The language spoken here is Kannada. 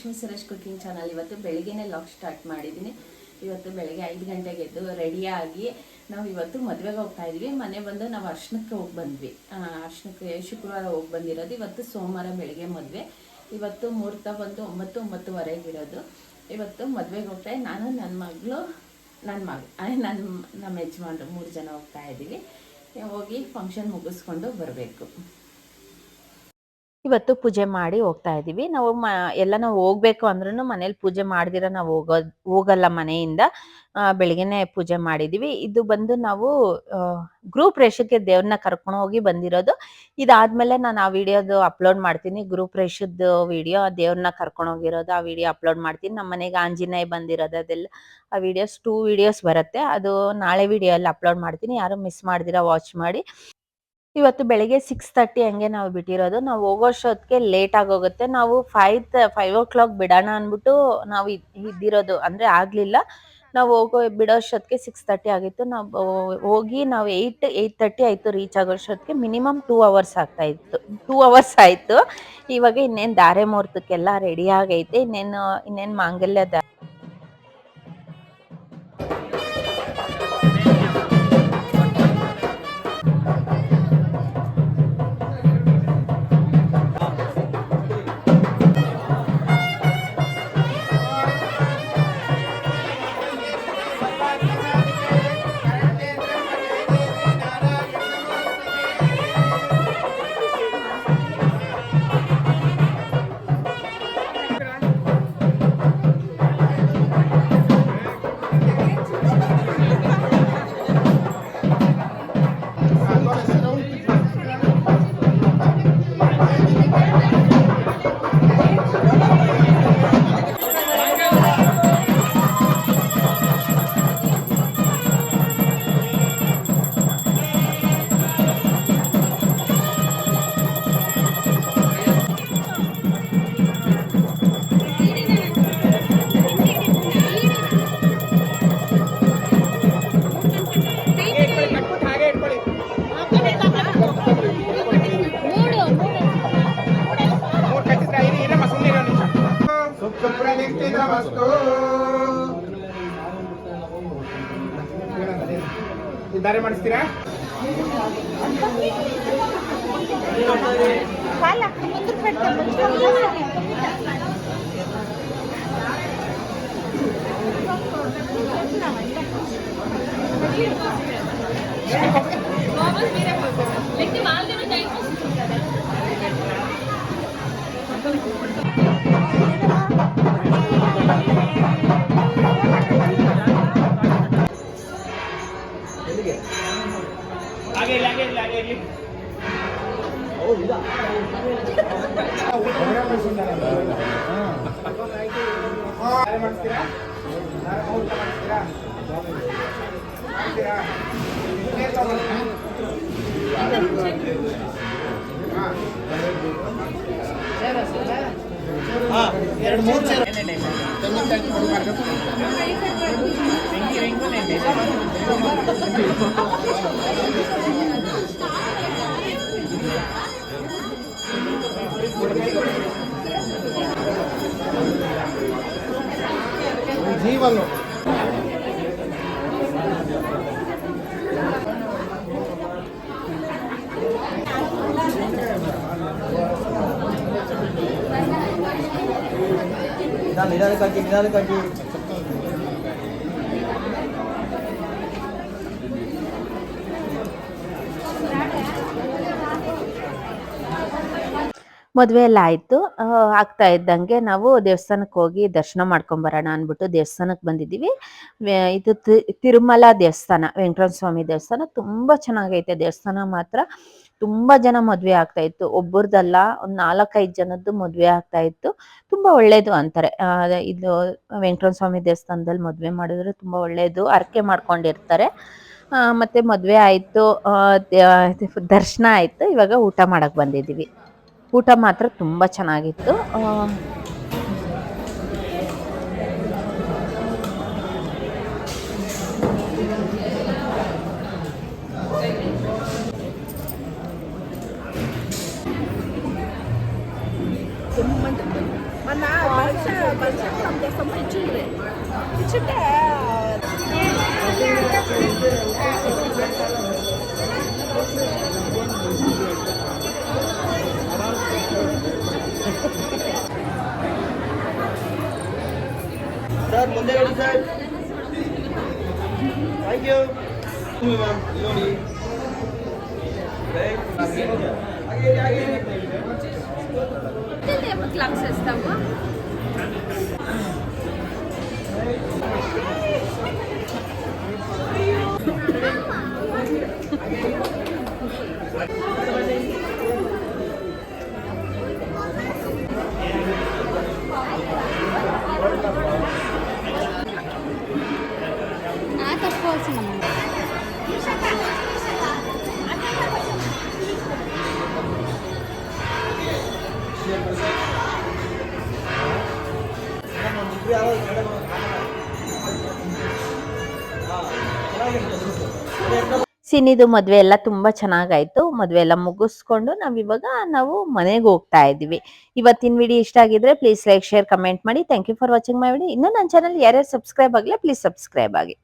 Lakshmi Suresh cooking channel. ಇವತ್ತು ಬೆಳಿಗ್ಗೆನೇ ಲಾಗ್ ಸ್ಟಾರ್ಟ್ ಮಾಡಿದ್ದೀನಿ. ಇವತ್ತು ಬೆಳಗ್ಗೆ 5 ಗಂಟೆಗೆ ಎದ್ದು ರೆಡಿಯಾಗಿ ನಾವು ಇವತ್ತು ಮದುವೆಗೆ ಹೋಗ್ತಾ ಇದ್ವಿ. ಮನೆ ಬಂದು ನಾವು ಅರ್ಶನಕ್ಕೆ ಹೋಗಿ ಬಂದ್ವಿ. ಅರ್ಶನಕ್ಕೆ ಶುಕ್ರವಾರ ಹೋಗಿ ಬಂದಿರೋದು. ಇವತ್ತು ಸೋಮವಾರ ಬೆಳಗ್ಗೆ ಮದುವೆ. ಇವತ್ತು ಮುಹೂರ್ತ ಬಂದು 9-9:30 ಇರೋದು. ಇವತ್ತು ಮದುವೆಗೆ ಹೋಗ್ತಾ ನಾನು, ನನ್ನ ಮಗಳು, ನಮ್ಮ ಯಜಮಾನ್ರು 3 ಜನ ಹೋಗ್ತಾ ಇದ್ದೀವಿ. ಹೋಗಿ ಫಂಕ್ಷನ್ ಮುಗಿಸ್ಕೊಂಡು ಬರಬೇಕು. ಇವತ್ತು ಪೂಜೆ ಮಾಡಿ ಹೋಗ್ತಾ ಇದ್ದೀವಿ. ನಾವು ನಾವು ಹೋಗ್ಬೇಕು ಅಂದ್ರೂ ಮನೇಲಿ ಪೂಜೆ ಮಾಡ್ದಿರ ನಾವು ಹೋಗಲ್ಲ ಮನೆಯಿಂದ. ಬೆಳಿಗ್ಗೆನೆ ಪೂಜೆ ಮಾಡಿದೀವಿ. ಇದು ಬಂದು ನಾವು ಗೃಹ ಪ್ರವೇಶಕ್ಕೆ ದೇವ್ರನ್ನ ಕರ್ಕೊಂಡು ಹೋಗಿ ಬಂದಿರೋದು. ಇದಾದ್ಮೇಲೆ ನಾನು ಆ ವಿಡಿಯೋದು ಅಪ್ಲೋಡ್ ಮಾಡ್ತೀನಿ. ಗೃಹ ಪ್ರವೇಶದ ವಿಡಿಯೋ, ದೇವ್ರನ್ನ ಕರ್ಕೊಂಡು ಹೋಗಿರೋದು ಆ ವಿಡಿಯೋ ಅಪ್ಲೋಡ್ ಮಾಡ್ತೀನಿ. ನಮ್ಮ ಮನೆಗೆ ಆಂಜನೇಯ ಬಂದಿರೋದು ಅದೆಲ್ಲ ಆ ವಿಡಿಯೋಸ್ 2 ವಿಡಿಯೋಸ್ ಬರುತ್ತೆ. ಅದು ನಾಳೆ ವಿಡಿಯೋ ಅಲ್ಲಿ ಅಪ್ಲೋಡ್ ಮಾಡ್ತೀನಿ. ಯಾರು ಮಿಸ್ ಮಾಡ್ದಿರಾ ವಾಚ್ ಮಾಡಿ. ಇವತ್ತು ಬೆಳಿಗ್ಗೆ 6:30 ಹಂಗೆ ನಾವು ಬಿಟ್ಟಿರೋದು. ನಾವು ಹೋಗೋಷ್ಟೊತ್ತಿಗೆ ಲೇಟ್ ಆಗೋಗುತ್ತೆ. ನಾವು 5 o'clock ಬಿಡೋಣ ಅಂದ್ಬಿಟ್ಟು ನಾವು ಇದ್ದಿರೋದು, ಅಂದ್ರೆ ಆಗ್ಲಿಲ್ಲ. ನಾವು ಬಿಡೋಷ್ಟೊತ್ತಿಗೆ 6:30 ಆಗಿತ್ತು. ನಾವು ಹೋಗಿ ನಾವು 8:30 ಆಯ್ತು ರೀಚ್ ಆಗೋಷ್ಟೊತ್ತಿಗೆ. ಮಿನಿಮಮ್ 2 hours ಆಗ್ತಾ ಇತ್ತು. 2 hours ಆಯ್ತು. ಇವಾಗ ಇನ್ನೇನು ಧಾರೆ ಮುಹೂರ್ತಕ್ಕೆಲ್ಲ ರೆಡಿ ಆಗೈತೆ. ಇನ್ನೇನು ಮಾಂಗಲ್ಯ ಧಾರೆ ಮಾಡಿಸ್ತೀರಾ? ಜೀವನು ನಿಧಾನಕ್ಕಾಗಿ ಮದುವೆ ಎಲ್ಲ ಆಯ್ತು. ಆಗ್ತಾ ಇದ್ದಂಗೆ ನಾವು ದೇವಸ್ಥಾನಕ್ಕೆ ಹೋಗಿ ದರ್ಶನ ಮಾಡ್ಕೊಂಡ್ ಬರೋಣ ಅಂದ್ಬಿಟ್ಟು ದೇವಸ್ಥಾನಕ್ಕೆ ಬಂದಿದ್ದೀವಿ. ಇದು ತಿರುಮಲ ದೇವಸ್ಥಾನ, ವೆಂಕಟೇಶ್ವರ ಸ್ವಾಮಿ ದೇವಸ್ಥಾನ. ತುಂಬಾ ಚೆನ್ನಾಗೈತೆ ದೇವಸ್ಥಾನ ಮಾತ್ರ. ತುಂಬಾ ಜನ ಮದ್ವೆ ಆಗ್ತಾ ಇತ್ತು. ಒಬ್ಬರದಲ್ಲ, ಒಂದ್ 4-5 ಜನದ್ದು ಮದ್ವೆ ಆಗ್ತಾ ಇತ್ತು. ತುಂಬಾ ಒಳ್ಳೇದು ಅಂತಾರೆ. ಇದು ವೆಂಕಟೇಶ್ವರ ಸ್ವಾಮಿ ದೇವಸ್ಥಾನದಲ್ಲಿ ಮದ್ವೆ ಮಾಡಿದ್ರೆ ತುಂಬಾ ಒಳ್ಳೇದು, ಹರಕೆ ಮಾಡ್ಕೊಂಡಿರ್ತಾರೆ. ಮತ್ತೆ ಮದ್ವೆ ಆಯ್ತು, ದರ್ಶನ ಆಯ್ತು. ಇವಾಗ ಊಟ ಮಾಡಕ್ ಬಂದಿದ್ದೀವಿ. ಊಟ ಮಾತ್ರ ತುಂಬಾ ಚೆನ್ನಾಗಿತ್ತು. Mana bahasa ಸರ್ ಮುಂದೆ ಹೇಳಿ ಸರ್. Thank you ma'am. ನೋಡಿ క్లాప్స్ వేస్తాము. ಸಿನಿದು ಮದ್ವೆ ಎಲ್ಲ ತುಂಬಾ ಚೆನ್ನಾಗಾಯ್ತು. ಮದ್ವೆ ಎಲ್ಲ ಮುಗಿಸ್ಕೊಂಡು ನಾವು ಮನೆಗೆ ಹೋಗ್ತಾ ಇದೀವಿ. ಇವತ್ತಿನ ವಿಡಿಯೋ ಇಷ್ಟ ಆಗಿದ್ರೆ ಪ್ಲೀಸ್ ಲೈಕ್, ಶೇರ್, ಕಮೆಂಟ್ ಮಾಡಿ. Thank you for watching my video. ಇನ್ನು ನನ್ನ ಚಾನಲ್ ಯಾರ್ಯಾರು ಸಬ್ಸ್ಕ್ರೈಬ್ ಆಗಿಲ್ಲ ಪ್ಲೀಸ್ ಸಬ್ಸ್ಕ್ರೈಬ್ ಆಗಿ.